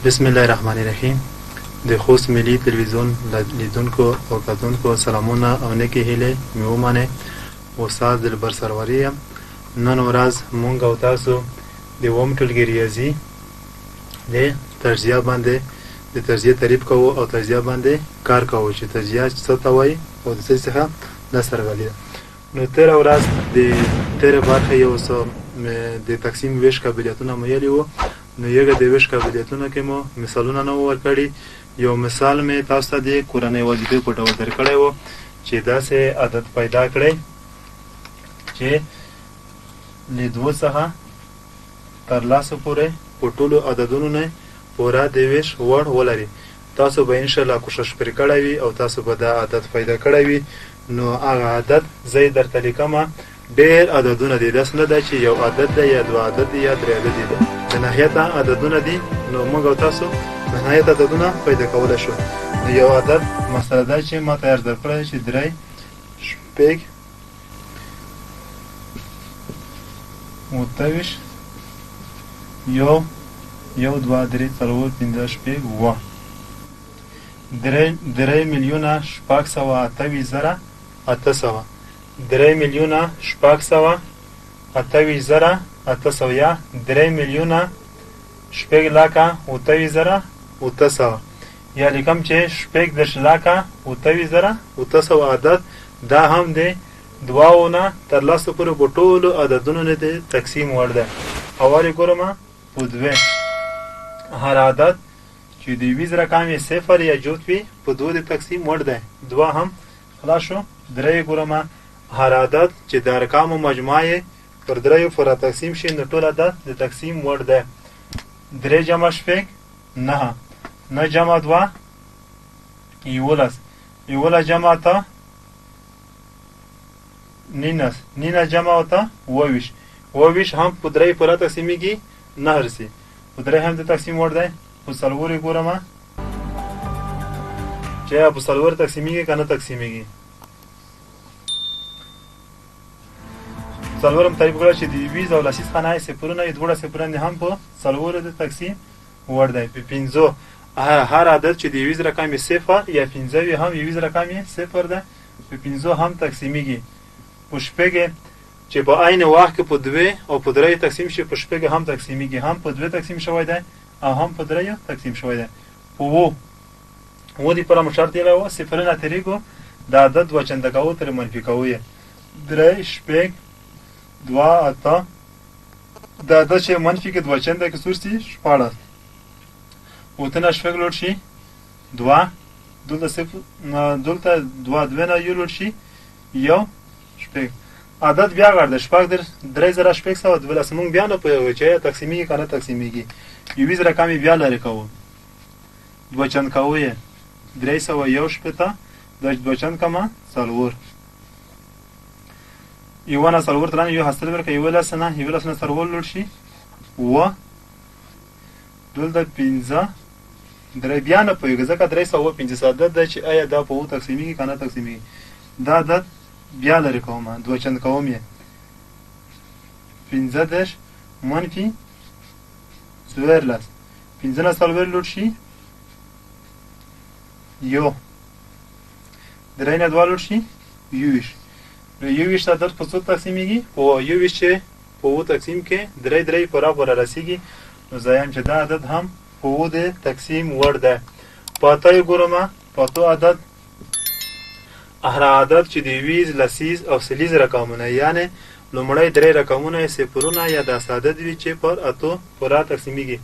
بسم الله الرحمن الرحیم. د خوست ملي تلویزیون لیدونکو او کتونکو سلامونه او نیکې هیلې مې ومنئ. استاد دلبر سروری یم. نن ورځ مونږ او تاسو د اووم ټولګي ریاضي د تجزیه باندې د تجزیه تعریف کوو او تجزیه باندې کار کوو چې تجزیه څه ته وایي او د څه څخه لاسته راغلي. نو تېره ورځ د تېره برخه یو څه د تقسیم ویش قابلیتونه مو ویلي وو. نو یوه د ویش قابلیتونو کې مو مثالونه نه وو ورکړي. یو مثال مې تاسو ته د کورنۍ وظیفې په ډول درکړی وو چې داسې عدد پیدا کړئ چې له دوو څخه تر لسو پورې په ټولو عددونو نه پوره د ویش وړ ولري. تاسو به انشاءالله کوشش پرې کړی وي او تاسو به دا عدد پیدا کړی وي. نو هغه عدد زه یې درته لیکمه. ډېر عددونه دي، داسې نه ده چې یو عدد دی یا دوه عدد دی یا درې عدد دی، د نهایته عددونه دي. نو موږ او تاسو د نهایت عددونه پیدا کولی شو. نو یو عدد مسله ده چې ما ته یې عرض درکړی چې درې شپږ اووه ویشت یو دوه درې څلور پنځه شپږ اووه درې میلیونه شپږ سوه اته ویشت زره اته سوه 3 میلیونه شپږ سوه اته ویشت زره اته سوه یا 3 میلیونه شپږ لکه اوته ویشت زره اوته سوه یا لیکم چې شپږ دېرش لکه اوته ویشت زره اوته سوه عدد دا هم د دوو نه تر لسو پورې په ټولو عددونو نه د تقسیم وړ دی. اول یې ګورمه په دوې. هر عدد چې د یویز رقم یې صفر یا جفت وي په دوو د تقسیم وړ دی. دوه هم خلاص شو. درې یې ګورمه هر عدد چې د ارقامو مجموعه یې پر دریو پورې تقسیم شي نو ټول عدد د تقسیم وړ دی. درې جمع شپږ نهه، نه جمع دوه یولس، یولس جمع اته نینس، نینه جمع اته اووه ویشت، اووه ویشت هم په درې پورې تقسیمیږي نه رسي، په درې هم د تقسیم وړ دی. په څلور یې ګورمه چې په څلور تقسیمیږي که نه تقسیمیږي. څلورم تعریف کړه چې د یویز او لسیز څخه نه صفرونه یې دواړه صفرونه هم په څلورو د تقسیم وړ دی. په پنځو هر عدد چې د یویز رقم یې صفر یا پنځه وي هم یویز رقم یې صفر ده، په پنځو هم تقسیمیږي. په شپږ چې په عین وخت کې په دوې او په دریو تقسیم شي په شپږ هم تقسیمیږي، هم په دوې تقسیم شوی دی او هم په دریو تقسیم شوی دی. په اووه دپاره مو شرط یې وه صفرونه تېرېږو د عدد دوه چنده کوو ترې منفي کوو یې. درې شپږ دوه اته د عدد چې منفي کې دوه چنده کې څو شي شپاړس. اوته نه شپږ لوړ شي دوه، دلته دوه دوې نه یو لوړ شي یو شپږ. عدد بیا ګرځي شپږ درې زره شپږ سوه دولس. موږ بیا نه پوهېږو چې تقسیمیږي که نه تقسیمیږي. یویز رقم یې بیا لرې کوو، دوه چند کوو یې 361 دا دوه چند کمه څلور. یوه نه څلور ته لاندې یو حاصل ورکړه، یولس نه څلور لوړ شي اووه، دلته پنځه درې بیا نه پوهېږو ځکه 350 عدد دی چې آیا دا په اووه تقسیمیږي که نه تقسیمیږي. دا عدد بیا لرې کوم، دوه چند کوم یې 15 منفي 14، 15 نه څلور لوړ شي یو، درې نه دوه لوړ شي یو ویشت. نو یو ویشت عدد په څو تقسیمیږي؟ په یو ویشت چې په اووه تقسیم کې درې پوره رسیږي. نو زه یم چې دا عدد هم په اووه د تقسیم وړ دی. په اته یې ګورمه. په اتو عدد هر عدد چې د یویز لسیز او سلیز رقمونه یعنې لومړی درې رقمونه یې صفرونه یا داسې عدد وي چې پر اتو پوره تقسیمیږي.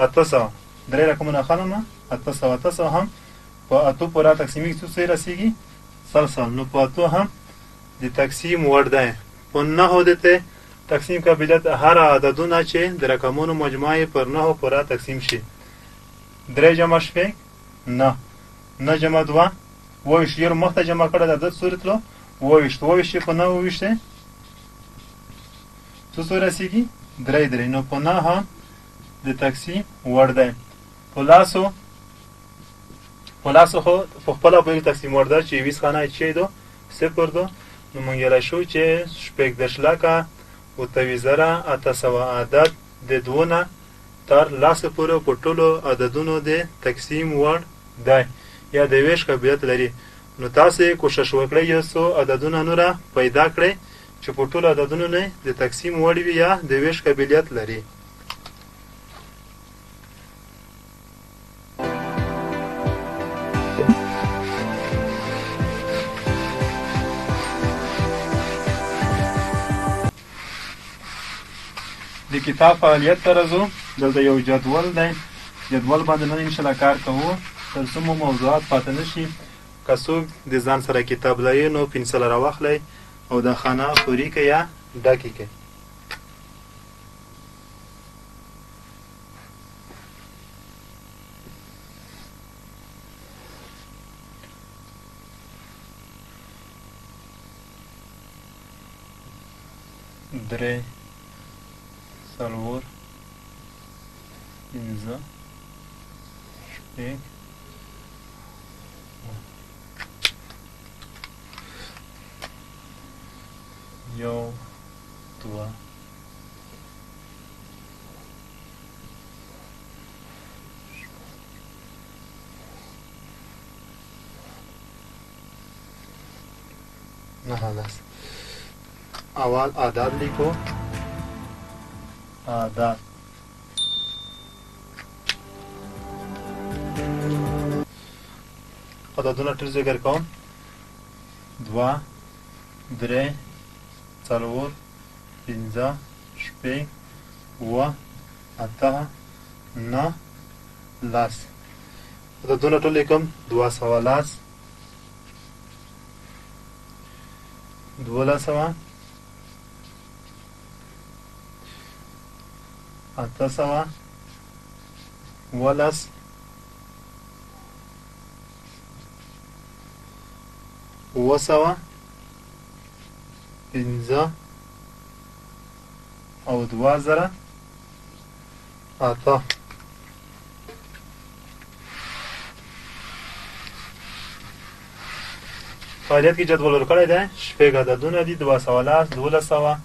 اته سوه درې رقمونه خلمه اته سوه هم په اتو پوره تقسیمیږي. څو څه رسیږي؟ سل. نو په اتو هم د تقسیم وړ دی. په نهو د تقسیم قابلیت هر عددونه چې د رقمونو مجموعه یې پر نهو پوره تقسیم شي. درې جمع شپږ نه جمع دوه اووه ویشت. یو مخته جمع کړه د عدد څو راتلو اووه ویشت. اووه ویشت چې په نهو وویشتې څو رسیږي؟ درې. نو په نهه هم د تقسیم وړ دی. په لاسو خو په خپله پورې تقسیم وړ دی چې یویز څخه نه چې دو صفر دو. نو موږ ویلی شو چې شپږ دېرش لکه اوته ویشت زره اته سوه عدد د دوو نه تر لسو پورې په ټولو عددونو د تقسیم وړ دی یا د ویش قابلیت لري. نو تاسې کوشش وکړئ یو څو عددونه نوره پیدا کړئ چې په ټولو عددونو نه د تقسیم وړ وي یا د ویش قابلیت لري. د کتاب فعالیت ته راځو. دلته یو جدول دی. جدول باندې نن انشاءالله کار کوو تر څو مو موضوعات پاتې نه شي. که څوک د ځان سره کتاب لري نو پنسل راواخلئ او د خانه پورې کړئ یا ډکې کړئ. درې څلور پنځه شپږ یو دوه نهه لس. اول اعداد لیکو. اعداد عددونه ټول ذکر کوم. دوه درې څلور پنځه شپږ اووه اته نهه لس. عددونه ټول لیکم. 210 1200 800 ولس 900 500 او 2000 اته. فعالیت کې جدول ورکړی دی. شپږ عددونه دي. 210 1200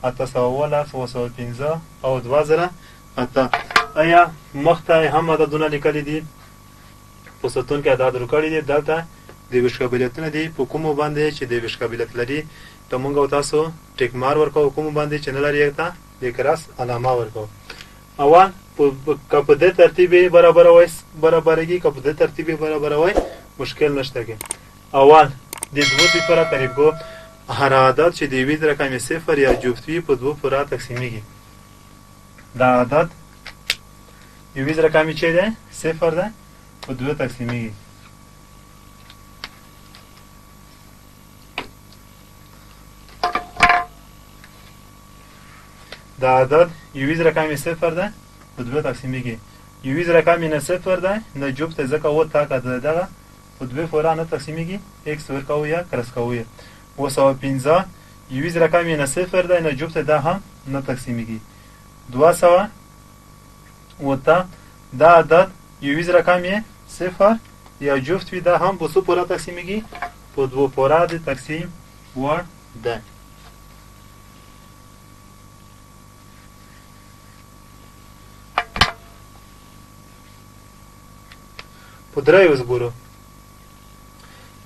810 915 او 2000 اته. آیا مخته هم عددونه لیکلي دي؟ په ستون کې عدد ورکړي دي. دلته د ویش قابلیتونه دي. په کومو باندې چې د ویش قابلیت لري ته مونږ او تاسو ټیک مار ورکوو. کومو باندې چې نه لري ته د کراس علامه ورکوو. اول که په دې ترتیب برابرېږي که په دې ترتیب برابروئ مشکل نشته کې. اول د دوو لپاره تعریف کو. هر عدد چې د یوې رقم صفر یا جفت وي په دوو پوره تقسیمیږي. دا عدد یوې رقم چې دی صفر دی په دوو تقسیمیږي. دا عدد یویز رقم صفر ده په دوه تقسیمیږي. یویز رقم نه صفر ده نه جفت ځکه و تا عدد ده په دوه پوره نه تقسیمیږي. ایکس ورکوو یا کرس کوو. 215 یویز رقم نه صفر ده نه جفت ده هم نه تقسیمیږي. 200 وتا دا عدد یویز رقم صفر یا جفت وي ده هم په څو پوره تقسیمیږي؟ په دوه پوره د تقسیم وړ ده. په دریو وګورو.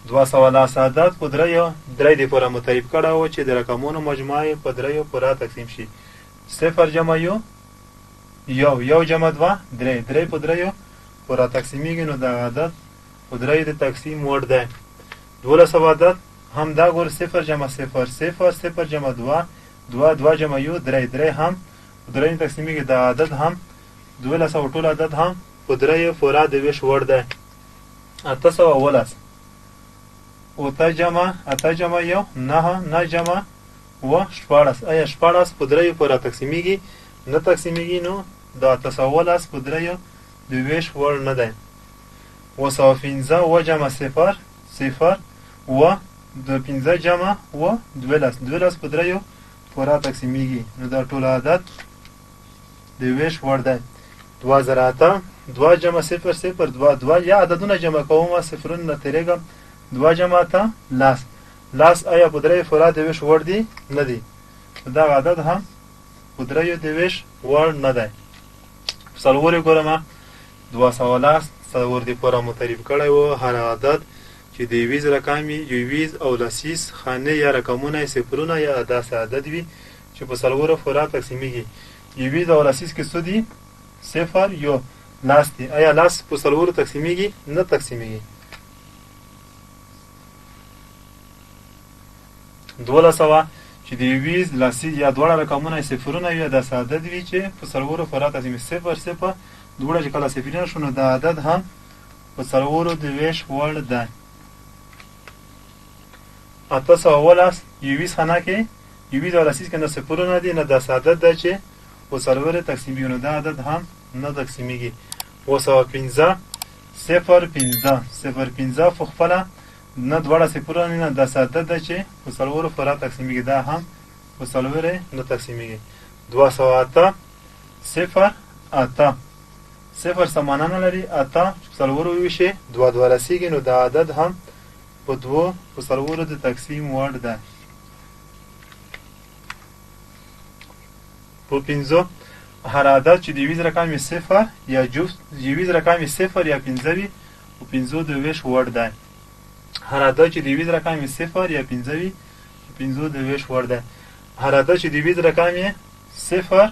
210 عدد په درې د پوره متعریف کړه و چې د رقمونو مجموعه په دریو پوره تقسیم شي. صفر جمع یو جمع دوه درې په دریو پوره تقسیمیږي. نو دا عدد په دریو د تقسیم وړ دی. 1200 عدد هم دا ګور. صفر جمع صفر جمع دوه جمع یو درې هم په دریو تقسیمیږي. دا عدد هم 1200 ټول عدد هم په دریو پوره د ویش وړ دی. 810 اته جمع یو نه جمع و 14. آیا 14 په دریو پوره تقسیمیږي؟ نه تقسیمیږي. نو دا 810 په دریو د ویش وړ نه دی. 215 و جمع صفر و د 15 جمع و 12 په دریو پوره تقسیمیږي. نو دا ټول عدد د ویش وړ دی. 2008 2 جمع صفر دوه یا عددونه جمع کوم صفرون نه تیریږم. 2 جمع ته لاس آیا په درې پوره د ویش وړ دی؟ نه دی. دا عدد هم په دریو د ویش وړ نه دی. په څلور یې ګورم 210 څلور دې پوره مو تعریف کړی و. هر عدد چې د یویز رقم وي یویز او لسیز خانې یا رقمونه صفرونه یا داسې عدد وي چې په څلورو پوره تقسیمیږي. یویز او لسیز کې څه دي؟ صفر یو لاس دی. آیا لاس په څلورو تقسیمیږي؟ نه تقسیمیږي. 1200 چې د یویز لسیز یا دواړه رقمونه صفرونه وي یا داسې عدد وي چې په څلورو پوره تقسیمیږي. صفر صفر دواړه چې کله صفرونه شو نو دا عدد هم په څلورو د ویش وړ دی. 818 یویز خانه کې یویز او لسیز کې نه صفرونه دي نه داسې عدد دی چې په څلورو تقسیمیږي نو دا عدد هم نه تقسیمیږي. 215 صفر 15 صفر 15 په خپله نه دواړه صفرونه نه داسې عدد دی چې په څلورو پوره تقسیمیږي دا هم په څلورو نه تقسیمیږي. 208 صفر 8 صفر سمانه نه لري 8 چې په څلورو وویشي دوه دوه رسیږي نو دا عدد هم په دوو په څلورو د تقسیم وړ دی. په 5 هر عدد چې د یویز رقم وي صفر یا جفت یویز رقم وي صفر یا 15 وي په 5 د ویش وړ دی. هر عدد چې د یویز رقم وي صفر یا 15 وي په 5 د ویش وړ دی. هر عدد چې د یویز رقم وي صفر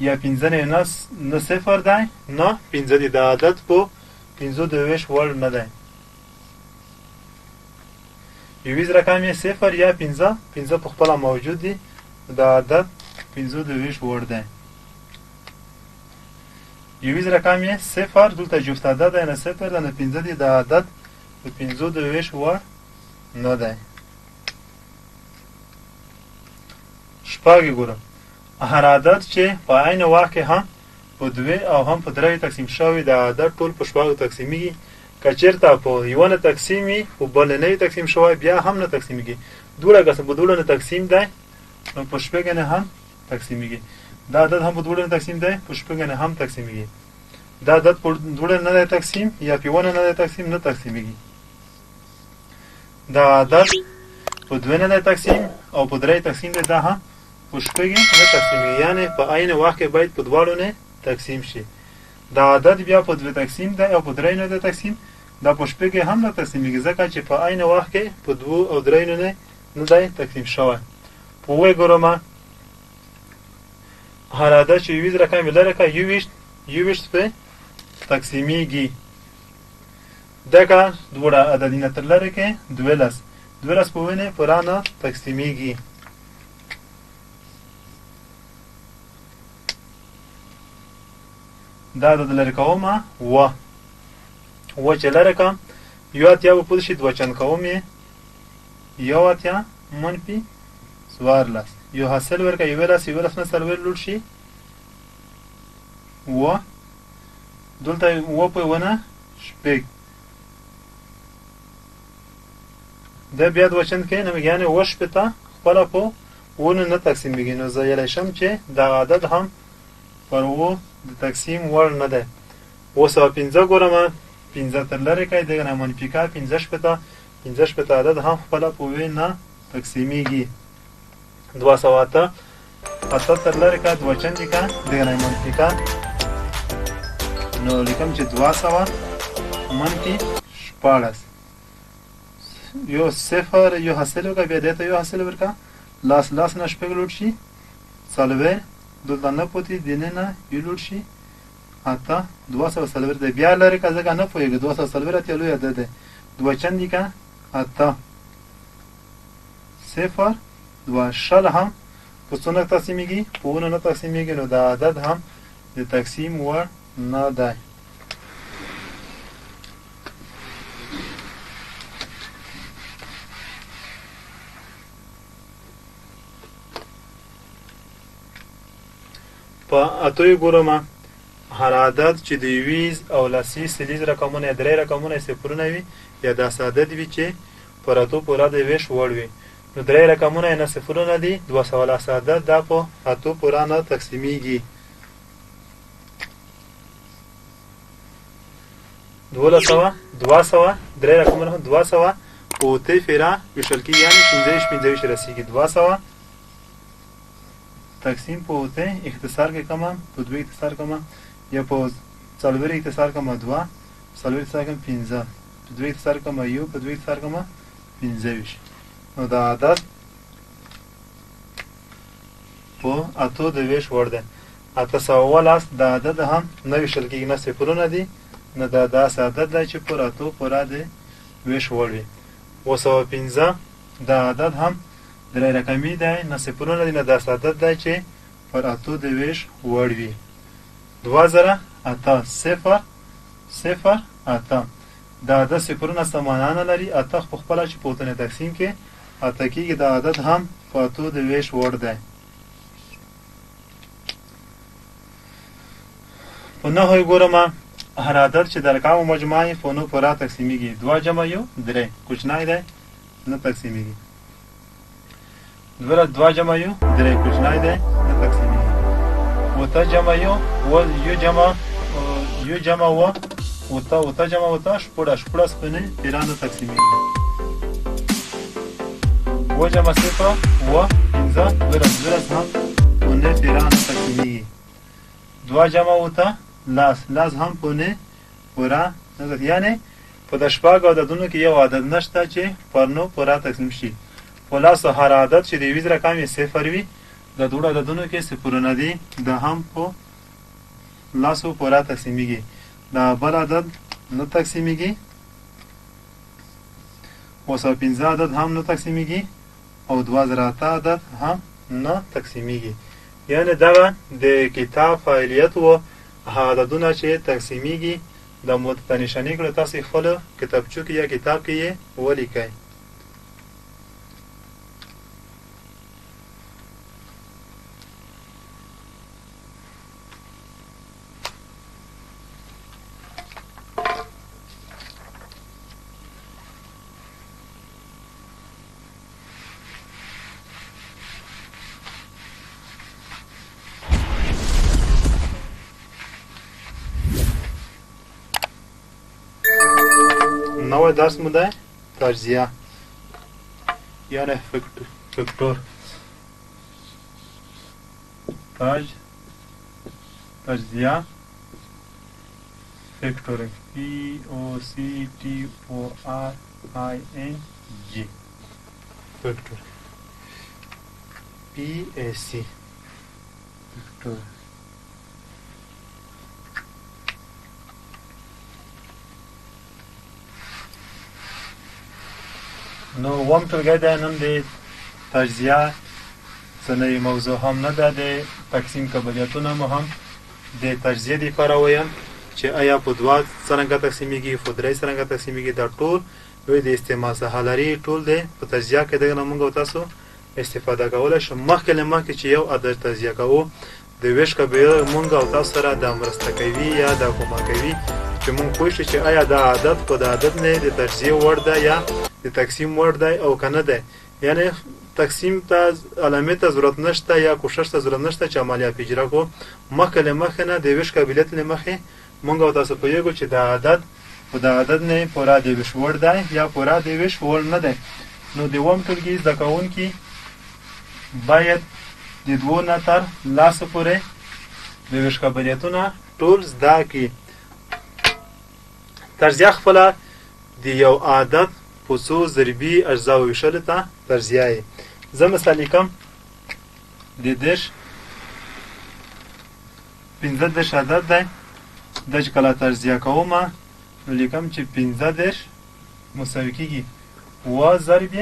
یا 15 نه صفر دی نه 15 دی. دا عدد په 5 د ویش وړ نه دی. یویز رقم یې صفر یا 15 15 په خپله موجود دی. دا عدد 5 د ویش وړ دی. یویز رقم یې صفر دلته جفت عدد دی نه صفر دی نه 15 دی. دا عدد په 5 د ویش وړ نه دی. شپږ ګورم هر عدد چې په عین وخت کې هم په دوه او هم په درې تقسیم شوی دا عدد ټول په شپږو تقسیمیږي. که چېرته په یوه نه تقسیم وي په بل نه تقسیم شوی بیا هم نه تقسیمیږي. دوړه قسم په دوړه نه تقسیم دی نو په شپږو نه هم تقسیمیږي. دا عدد هم په دوړه نه تقسیم دی په شپږو نه هم تقسیمیږي. دا عدد په دوړه نه دی تقسیم یا په یوه نه دی تقسیم نه تقسیمیږي. دا عدد په دوه نه دی تقسیم او په درې تقسیم دی دا هم په شپږو نه تقسیمیږي. یعنې په عین وخت کې باید په دواړو نه تقسیم شي. دا عدد بیا په دوه تقسیم دی او په درې نه دی تقسیم دا په شپږو هم نه تقسیمیږي ځکه چې په عین وخت کې په دوه او درې نه دی تقسیم شوی. په اووه ګورم هر عدد چې یویز رقم یې لري که یوویشت پرې تقسیمیږي. دغه دواړه عددونه تر لرې کې 12 په اووه نه پوره نه تقسیمیږي. دا عدد لرې کوم اووه چې لرې کوم یو اتیا به پوه شي دوه چند کوم یې یو اتیا منفي 14 یو حاصل ورکړه 11 نه څلور لوټ شي اووه دلته اووه په اووه نه شپږ دا بیا دوه چند کوي نو یعنې اووه شپېته خپله په اووه نه تقسیمیږي. نو زه یلی شم چې دغه عدد هم پر اووه د تقسیم وړ نه دی. 215 ګورم 15 تر لرې کوي دغه نه منفي که 15 شپېته عدد هم خپله په اووه نه تقسیمیږي. 208 اته تر لرې که دوه چندې که دغه نه منفي که نو لیکم چې 200 منفي 14 یو صفر یو حاصل وکړه بیا دې ته یو حاصل ورکړه لاس نه شپږ لوټ شي څلوېښت دلته نه پوتې دینه نه یو لوټ شي اته 240 دی. بیا لرې که ځکه نه پوهېږي 240 اتیا لوی عدد دی. دوه چندې که اته صفر دوه شل هم په څو نه تقسیمیږي په اووه نه تقسیمیږي نو دا عدد هم د تقسیم وړ نه دی. په اتو ګورم هر عدد چې د یویز او لسیز سلیز رقمونه یا درې رقمونه صفرونه وي یا داسې عدد وي چې پر اتو پوره د ویش وړ وي نو درې رقمونه یې نه صفرونه دي 217 عدد دا په اتو پوره نه تقسیمیږي. 200 درې رقمونه 200 په اوته فیره ویشل کېږي یعنې 15 رسیږي. 200 تقسیم په اوته اختصار کې کمه په دوه اختصار کمه یا په څلور اختصار کومه 2 څلور اختصار کومه 15 په 2 اختصار کومه 1 په 2 اختصار کومه 25 نو دا عدد په اتو د ویش وړ دی 810 دا عدد هم نه ویشل کېږي نه صفرونه دي نه دا داسې عدد دی چې پر اتو پوره د ویش وړ وي 215 دا عدد هم درې رقمي دی نه صفرونه دي نه داسې عدد دی چې پر اتو د ویش وړ وي 2008 صفر صفر اته دا عدد صفرونه څه معنا نه لري اته په خپله چې په اوتنې تقسیم کې اته کېږي دا عدد هم په اتو د ویش وړ دی په نهو یې ګورم هر عدد چې د ارقامو مجموعه یې په نهو پوره تقسیمیږي 2 جمع 1 3 کوچنی دی نه تقسیمیږي 2 جمع 1 3 کوچنی دی نه تقسیمیږي 8 جمع 1 1 جمع 8 جمع 8 شپږ سپنې پیرا نه تقسیمیږي 2 جمع 0 و 15 12 هم نه پیرا نه تقسیمیږي 2 جمع 8 لاس هم پونه پورا نه یعنی په د شپږ عددونو کې یو عدد نشته چې پر نو پورا تقسیم شي په لاس هر عدد چې د یویز رقم یې صفر وي د دوه عددونو کې صفرونه دي دا هم په لاسو پورا تقسیمیږي دا بل عدد نه تقسیمیږي 215 عدد هم نه تقسیمیږي او 2008 عدد هم نه تقسیمیږي یعنی دا د کتاب فعالیت و عددونه چې تقسیمیږي د متنشانی کړه تاسو خپل کتابچو کې یا کتاب کې یې ولیکئ نوع درس مو ده تجزیه یعنی فکتور تجزیه فکتورینگ P-O-C-T-O-R-I-N-G فکتور P-A-C فکتور نو وم ټولګی دی نن د تجزیه څه نوې موضوع هم نه ده د تقسیم قابلیتونه مو هم د تجزیې دپاره ویم چې آیا په دوه څرنګه تقسیمیږي په درې څرنګه تقسیمیږي دا ټول دوی د استعمال څخه لري ټول دی په تجزیه کې دغه نه موږ او تاسو استفاده کولی شو مخکې له مخکې چې یو عدد تجزیه کوو د ویش قابلیت موږ او تاسو سره د مرسته کوي یا د کمک کوي چې موږ پوه شو چې آیا دا عدد په د عدد نه د تجزیې وړ ده یا د تقسیم وړ دی او که نه دی یعنی تقسیم ته علامې ته ضرورت نشته یا کوشش ته ضرورت نشته چې عملیات اجرا کو مخکې له مخکې نه د ویش قابلیت له مخې موږ او تاسو پوهېږو چې دا عدد په د عدد نه پوره د ویش وړ دی یا پوره د ویش وړ نه دی نو د اووم ټولګي زده کوونکي باید د دوو نه تر لسو پورې د ویش قابلیتونه ټول زده کړي تجزیه خپله د یو عدد په څو ضربي اجزاو ویشلو ته تجزیه یې زه مثال لیکم د دېرش 15 عدد دی دا چې کله تجزیه کوم نو لیکم چې 15 مساوي کېږي اووه ضرب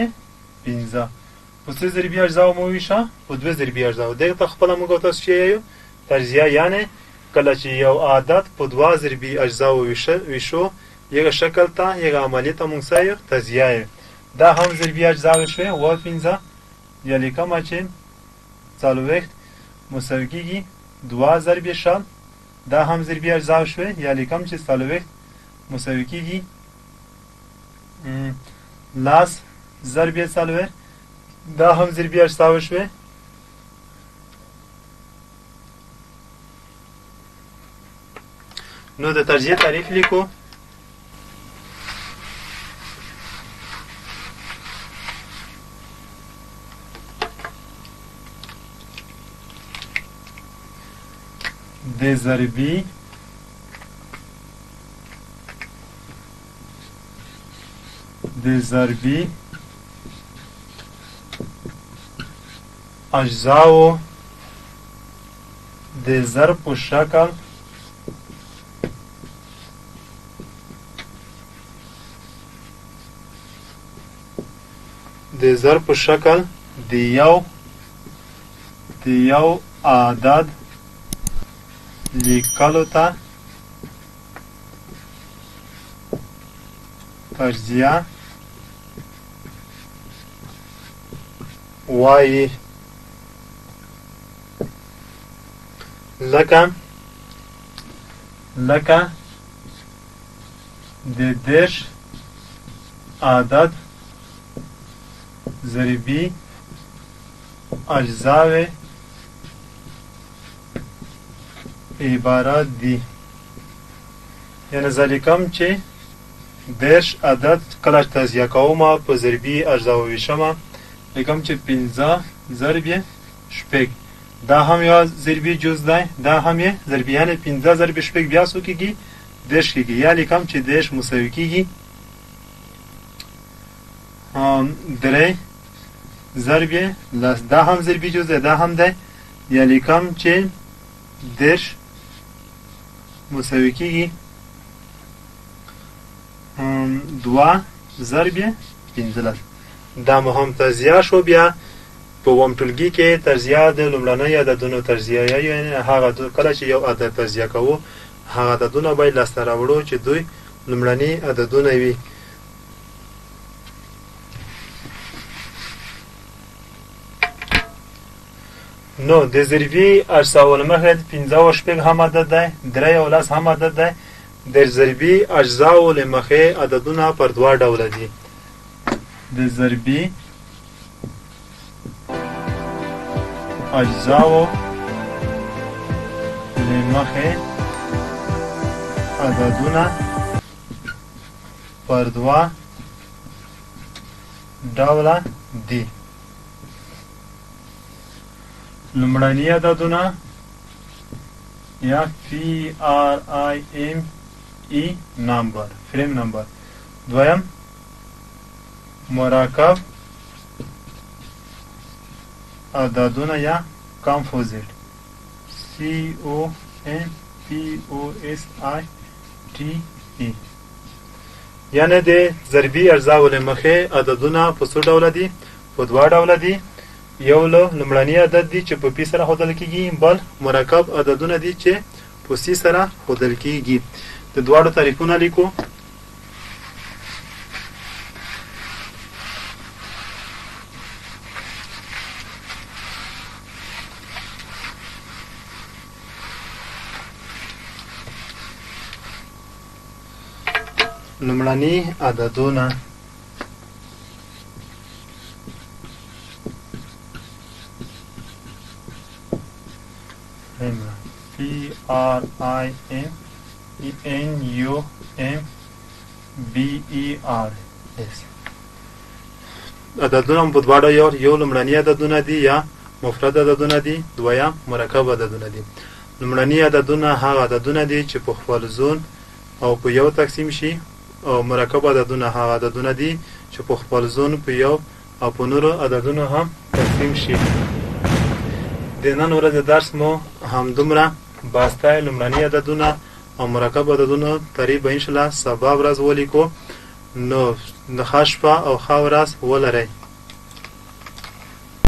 15 په څه ضربي اجزاو مو ویشه په 2 ضربي اجزاو دغه ته خپله موږ او تاسو چې یو تجزیه یعنې کله چې یو عدد په 2 ضربي اجزاو ویشو یه شکل تا یه عملی تا مونږ سایو تجزیه دا هم ضربي اجزا شوی و 15 یا لیکم چې څلوېښت مساوي کېږي 2 ضرب شل دا هم ضربي اجزا شوی یا لیکم چې څلوېښت مساوي کېږي لس ضرب څلوېښت دا هم ضربي اجزا شوی نو د تجزیه تعریف لیکو د ضربي د ضربي اجزاو د ضرب په شکل د یو عدد لیکلو ته تجزیه وایي. لکه د 10 عدد ضربي اجزاوې عبارت دي. یعنی زه لیکم چې 10 عدد کله تجزیه کوم په ضربي اجزاو ویشم، لیکم چې 15 ضرب شپږ، دا هم یو ضربي جز دی، دا هم یې ضربي، یعنی 15 ضرب شپږ بیا څو کېږي 10 کېږي. یا لیکم چې 10 مساوي کېږي 3 ضرب لس، دا هم ضربي جز دی، دا هم دی. یا لیکم چې 10 مساوي کېږي 2 ضرب 15. دا مهم تجزیه شو. بیا په اووم ټولګي کې تجزیه د لومړنیو عددونو تجزیه، یعنې هغه کله چې یو عدد تجزیه کوو هغه عددونه باید لاسته راوړو چې دوی لومړني عددونه وي. نو د ضربي اجزاو له مخې 15 او شپږ هم عدد دی، 3 او لس هم عدد دی. د ضربي اجزاو له مخې عددونه پر دوه ډوله دي. د ضربي اجزاو له مخې عددونه پر دوه ډوله دي. لومړني عددونه یا PRIME نمبر، فریم نمبر. دویم مرکب عددونه یا کامپوزیت، COMPOSITE. یعنی د ضربي اجزاو له مخې عددونه په څو ډوله دي؟ په دوه ډوله دي. یو لومړني عدد دي چې په پی سره ښودل کېږي، بل مرکب عددونه دي چې په سی سره ښودل کېږي. د دواړو تعریفونه لیکو. لومړني عددونه PRIMENUMBERS. عددونه په دواړو یو لومړني عددونه دي یا مفرد عددونه دي، دویم مرکب عددونه دي. لومړني عددونه هغه عددونه دي چې په خپل زون او په یو تقسیم شي، او مرکب عددونه هغه عددونه دي چې په خپل زون په یو او په نورو عددونو هم تقسیم شي. د نن ورځې درس مو همدومره باسته. لومړني عددونه او مرکب عددونه تقریبا انشاءالله سبا ورځ ولیکو. نو ښه شپه او ښه ورځ ولرئ.